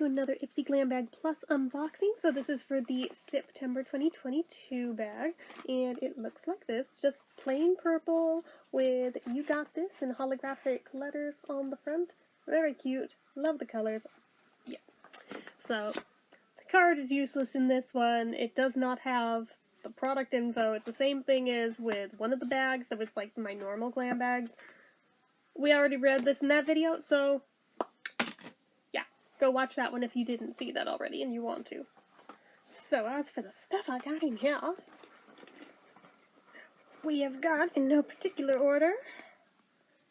to another Ipsy Glam Bag Plus unboxing. So this is for the September 2022 bag, and it looks like this. Just plain purple with "You Got This" and holographic letters on the front. Very cute. Love the colors. Yeah. So the card is useless in this one. It does not have the product info. It's the same thing as with one of the bags that was like my normal glam bags. We already read this in that video, so go watch that one if you didn't see that already and you want to. So as for the stuff I got in here, we have got, in no particular order,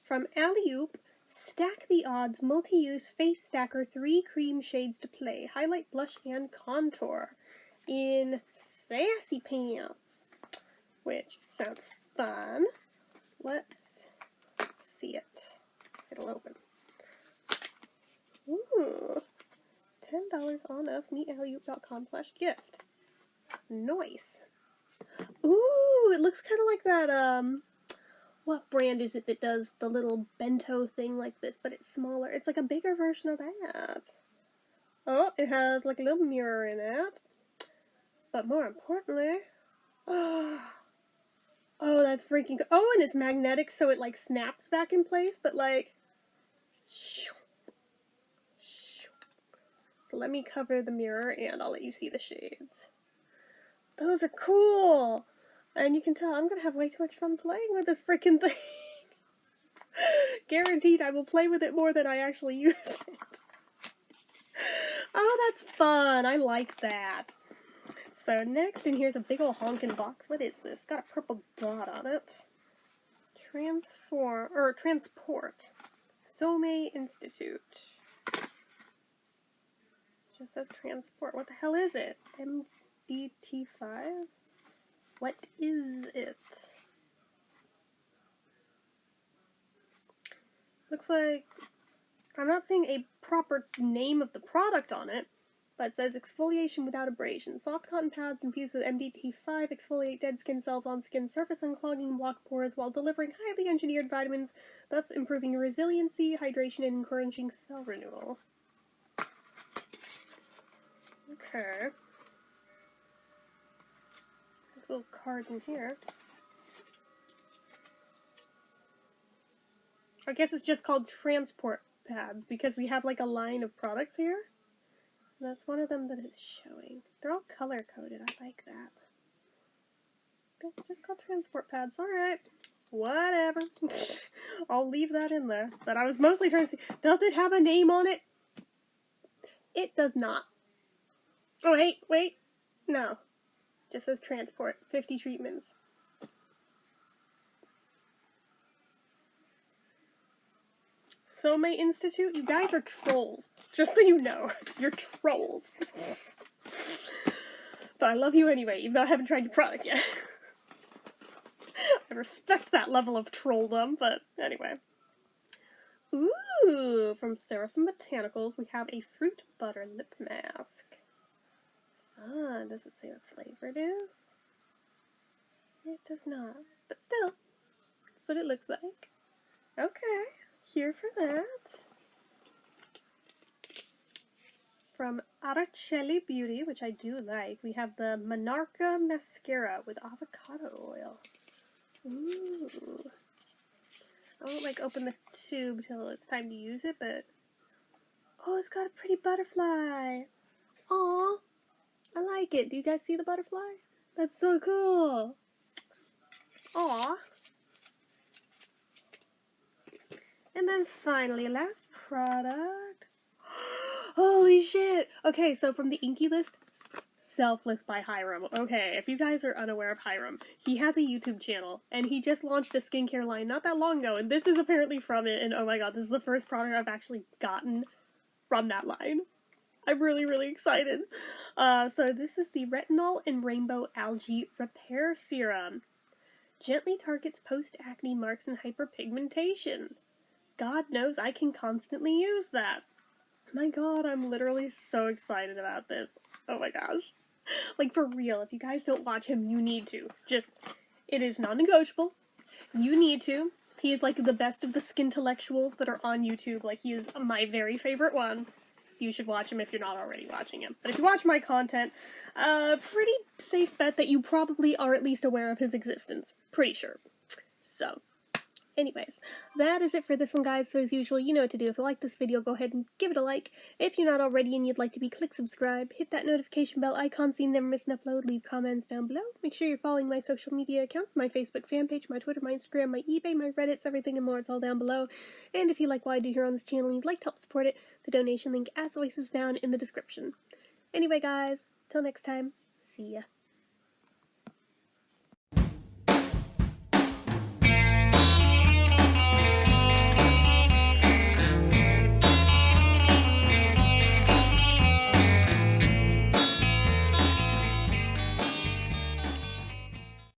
from Alley-Oop, Stack the Odds Multi-Use Face Stacker 3 Cream Shades to Play. Highlight, Blush, and Contour in Sassy Pants, which sounds fun. Let's see it. It'll open. Ooh, $10 on us, meetalleyoup.com/gift. Nice. Ooh, it looks kind of like that, what brand is it that does the little bento thing like this, but it's smaller? It's like a bigger version of that. Oh, it has like a little mirror in it. But more importantly, oh, that's freaking good. Oh, and it's magnetic, so it like snaps back in place, but like, so let me cover the mirror and I'll let you see the shades. Those are cool! And you can tell I'm gonna have way too much fun playing with this freaking thing. Guaranteed I will play with it more than I actually use it. Oh, that's fun! I like that. So next in here's a big ol' honkin' box. What is this? Got a purple dot on it. Transport. Somei Institute. Just says transport. What the hell is it? MDT5? What is it? Looks like I'm not seeing a proper name of the product on it, but it says exfoliation without abrasion. Soft cotton pads infused with MDT5 exfoliate dead skin cells on skin surface, unclogging blocked pores while delivering highly engineered vitamins, thus improving resiliency, hydration, and encouraging cell renewal. Okay. There's a little card in here. I guess it's just called transport pads because we have like a line of products here. And that's one of them that it's showing. They're all color coded. I like that. It's just called transport pads. Alright. Whatever. I'll leave that in there. But I was mostly trying to see, does it have a name on it? It does not. Oh, hey, wait. No. Just says transport. 50 treatments. Somei Institute, you guys are trolls. Just so you know. You're trolls. But I love you anyway, even though I haven't tried your product yet. I respect that level of trolldom, but anyway. Ooh, from Seraphim Botanicals, we have a fruit butter lip mask. Fun. Does it say what flavor it is? It does not. But still, that's what it looks like. Okay, here for that. From Araceli Beauty, which I do like, we have the Monarca Mascara with avocado oil. Ooh. I won't like open the tube till it's time to use it, but oh, it's got a pretty butterfly. Aww, I like it. Do you guys see the butterfly? That's so cool. Aww. And then finally, last product. Holy shit! Okay, so from the Inky list, Selfless by Hiram. Okay, if you guys are unaware of Hiram, he has a YouTube channel, and he just launched a skincare line not that long ago, and this is apparently from it, and oh my god, this is the first product I've actually gotten from that line. I'm really, really excited. So this is the Retinol and Rainbow Algae Repair Serum. Gently targets post-acne marks and hyperpigmentation. God knows I can constantly use that. My god, I'm literally so excited about this. Oh my gosh. Like, for real, if you guys don't watch him, you need to. Just, it is non-negotiable. You need to. He is like the best of the skintellectuals that are on YouTube. Like, he is my very favorite one. you should watch him if you're not already watching him. But if you watch my content, pretty safe bet that you probably are at least aware of his existence. Pretty sure. So, anyways, that is it for this one, guys. So as usual, you know what to do. If you like this video, go ahead and give it a like. If you're not already and you'd like to be, click subscribe. Hit that notification bell icon so you never miss an upload. Leave comments down below. Make sure you're following my social media accounts, my Facebook fan page, my Twitter, my Instagram, my eBay, my Reddits, everything and more. It's all down below. And if you like what I do here on this channel and you'd like to help support it, the donation link, as always, is down in the description. Anyway, guys, till next time, see ya.